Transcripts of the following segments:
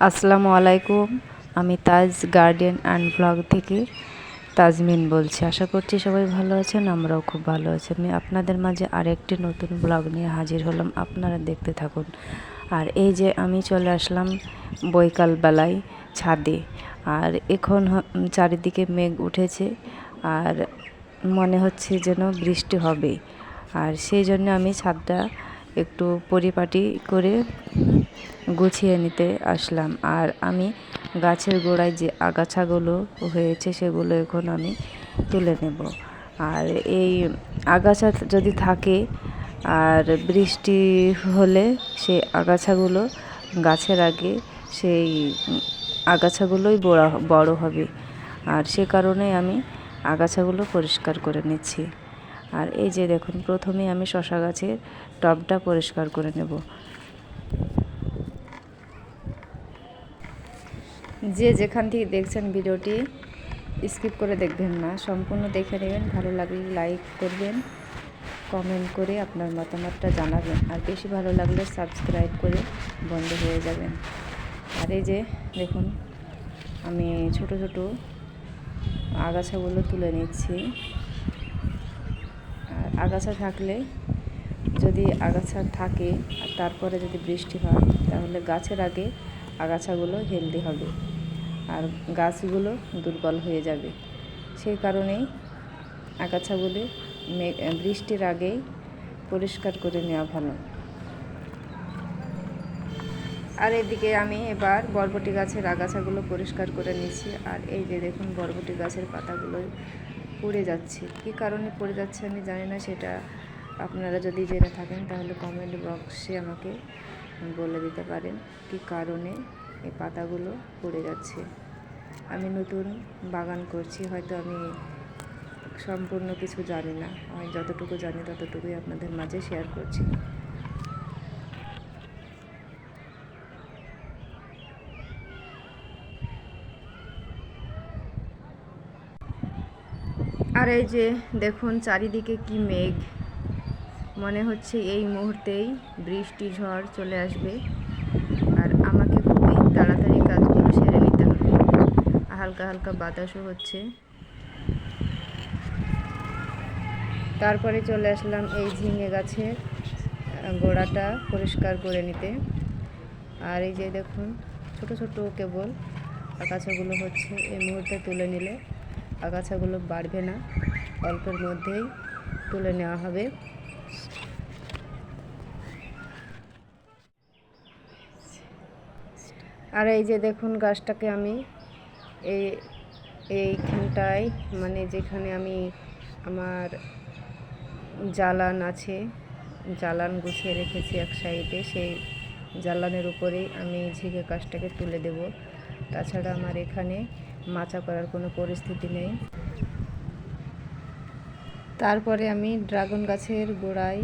আসসালামু আলাইকুম। আমি তাজ গার্ডেন অ্যান্ড ব্লগ থেকে তাজমিন বলছি। আশা করছি সবাই ভালো আছেন, আমরাও খুব ভালো আছি। আমি আপনাদের মাঝে আরেকটি নতুন ব্লগ নিয়ে হাজির হলাম, আপনারা দেখতে থাকুন। আর এই যে আমি চলে আসলাম বৈকাল বেলায় ছাদে। আর এখন চারিদিকে মেঘ উঠেছে আর মনে হচ্ছে যেন বৃষ্টি হবে। আর সেই জন্য আমি ছাদটা একটু পরিপাটি করে গুছিয়ে নিতে আসলাম। আর আমি গাছের গোড়ায় যে আগাছাগুলো হয়েছে সেগুলো এখন আমি তুলে নেব। আর এই আগাছা যদি থাকে আর বৃষ্টি হলে সেই আগাছাগুলো গাছের আগে সেই আগাছাগুলোই বড় হবে। আর সে কারণে আমি আগাছাগুলো পরিষ্কার করে নিচ্ছি। আর এই যে দেখুন, প্রথমে আমি শশা গাছের টবটা পরিষ্কার করে নেব। যে যেখান থেকে দেখছেন ভিডিওটি স্কিপ করে দেখবেন না, সম্পূর্ণ দেখে নেবেন। ভালো লাগলে লাইক করবেন, কমেন্ট করে আপনার মতামতটা জানাবেন। আর বেশি ভালো লাগলে সাবস্ক্রাইব করে বন্ধ হয়ে যাবেন। আর এই যে দেখুন, আমি ছোট ছোট আগাছাগুলো তুলে নিচ্ছি। আর আগাছা থাকলে, যদি আগাছা থাকে আর তারপরে যদি বৃষ্টি হয়, তাহলে গাছের আগে আগাছাগুলো হেলদি হবে আর গাছগুলো দুর্বল হয়ে যাবে। সেই কারণেই আগাছাগুলি বৃষ্টির আগেই পরিষ্কার করে নেওয়া ভালো। আর এদিকে আমি এবার বরবটি গাছের আগাছাগুলো পরিষ্কার করে নিচ্ছি। আর এই যে দেখুন, বরবটি গাছের পাতাগুলো পুড়ে যাচ্ছে। কী কারণে পড়ে যাচ্ছে আমি জানি না, সেটা আপনারা যদি জেনে থাকেন তাহলে কমেন্ট বক্সে আমাকে বলে দিতে পারেন কী কারণে এই পাতাগুলো পড়ে যাচ্ছে। আমি নতুন বাগান করছি, হয়তো আমি সম্পূর্ণ কিছু জানি না, আমি যতটুকু জানি ততটুকুই আপনাদের মাঝে শেয়ার করছি। আর এই যে দেখুন, চারিদিকে কি মেঘ, মনে হচ্ছে এই মুহূর্তেই বৃষ্টি ঝড় চলে আসবে। আর আমাকে খুবই তাড়াতাড়ি কাজগুলো সেরে নিতে হবে। হালকা হালকা বাতাসও হচ্ছে। তারপরে চলে আসলাম এই ঝিঙে গাছের গোড়াটা পরিষ্কার করে নিতে। আর এই যে দেখুন, ছোট ছোট কেবল আগাছাগুলো হচ্ছে, এই মুহূর্তে তুলে নিলে আগাছাগুলো বাড়বে না, অল্পের মধ্যেই তুলে নেওয়া হবে। আর এই যে দেখুন, গাছটাকে আমি এইখানটায়, মানে যেখানে আমি আমার জ্বালান আছে, জ্বালান গুছিয়ে রেখেছি এক সাইডে, সেই জ্বালানের উপরেই আমি ঝিঙে গাছটাকে তুলে দেব। তাছাড়া আমার এখানে মাচা করার কোনো পরিস্থিতি নেই। তারপরে আমি ড্রাগন গাছের গোড়ায়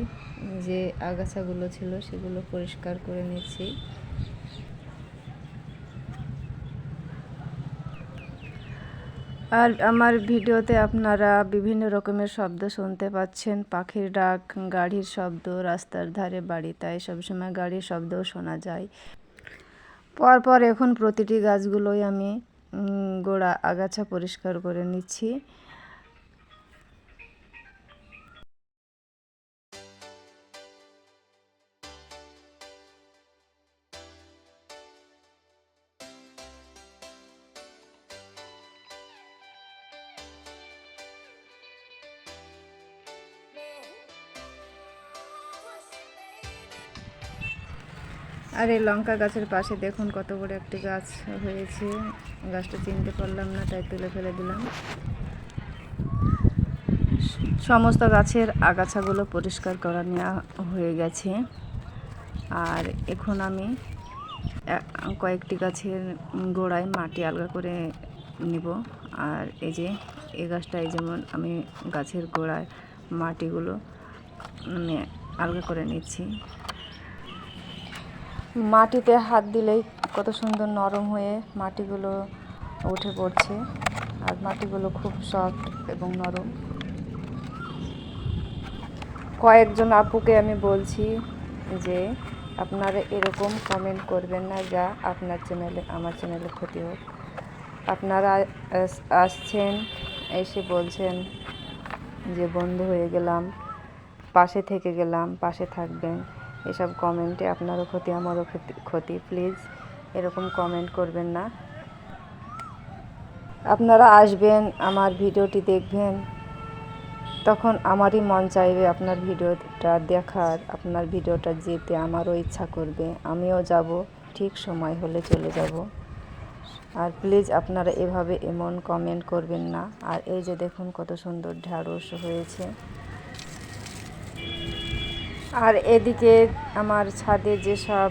যে আগাছাগুলো ছিল সেগুলো পরিষ্কার করে নিচ্ছি। আর আমার ভিডিওতে আপনারা বিভিন্ন রকমের শব্দ শুনতে পাচ্ছেন, পাখির ডাক, গাড়ির শব্দ, রাস্তার ধারে বাড়ি, তাই সবসময় গাড়ির শব্দও শোনা যায়। পরপর এখন প্রতিটি গাছগুলোই আমি গোড়া আগাছা পরিষ্কার করে নিচ্ছি। আর এই লঙ্কা গাছের পাশে দেখুন কত বড় একটি গাছ হয়েছে। গাছটা চিনতে পারলাম না, তাই তুলে ফেলে দিলাম। সমস্ত গাছের আগাছাগুলো পরিষ্কার করা নেওয়া হয়ে গেছে। আর এখন আমি কয়েকটি গাছের গোড়ায় মাটি আলগা করে নিব। আর এই যে এই গাছটায় যেমন আমি গাছের গোড়ায় মাটিগুলো আলগা করে নিচ্ছি। মাটিতে হাত দিলেই কত সুন্দর নরম হয়ে মাটিগুলো উঠে পড়ছে। আর মাটিগুলো খুব সফট এবং নরম। কয়েকজন আপুকে আমি বলছি যে আপনারা এরকম কমেন্ট করবেন না যা আপনার চ্যানেলে আমার চ্যানেলে ক্ষতি হোক। আপনারা আসছেন, এসে বলছেন যে বন্ধু হয়ে গেলাম, পাশে থেকে গেলাম, পাশে থাকবেন। এসব কমেন্টে আপনারও ক্ষতি, আমারও ক্ষতি। প্লিজ এরকম কমেন্ট করবেন না। আপনারা আসবেন, আমার ভিডিওটি দেখবেন, তখন আমারই মন চাইবে আপনার ভিডিওটা দেখার, আপনার ভিডিওটা যেতে আমারও ইচ্ছা করবে, আমিও যাব, ঠিক সময় হলে চলে যাব। আর প্লিজ আপনারা এভাবে এমন কমেন্ট করবেন না। আর এই যে দেখুন কত সুন্দর ঢ্যাঁড়স হয়েছে। আর এদিকে আমার ছাদে যেসব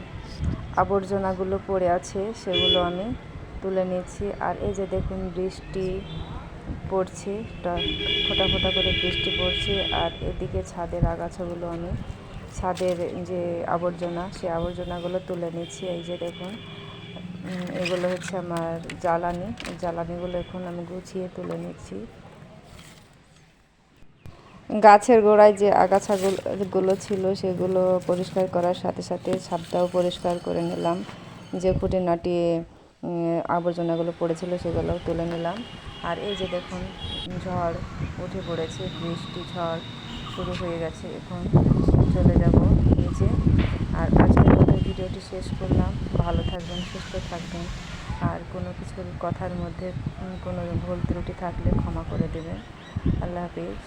আবর্জনাগুলো পড়ে আছে সেগুলো আমি তুলে নিচ্ছি। আর এই যে দেখুন বৃষ্টি পড়ছে, ফোঁটা ফোঁটা করে বৃষ্টি পড়ছে। আর এদিকে ছাদের আগাছাগুলো আমি, ছাদের যে আবর্জনা, সেই আবর্জনাগুলো তুলে নিচ্ছি। এই যে দেখুন এগুলো হচ্ছে আমার জ্বালানিগুলো এখন আমি গুছিয়ে তুলে নিচ্ছি। গাছের গোড়ায় যে আগাছাগুলো ছিল সেগুলো পরিষ্কার করার সাথে সাথে ছাদটাও পরিষ্কার করে নিলাম। যে খুঁটিনাটি আবর্জনাগুলো পড়েছিল সেগুলোও তুলে নিলাম। আর এই যে দেখুন ঝড় উঠে পড়েছে, বৃষ্টি ঝড় শুরু হয়ে গেছে। এখন চলে যাব নিচে। আর আজকের মতো ভিডিওটি শেষ করলাম। ভালো থাকবেন, সুস্থ থাকবেন। আর কোনো কিছুর কথার মধ্যে কোনো ভুল ত্রুটি থাকলে ক্ষমা করে দেবেন। আল্লাহ হাফিজ।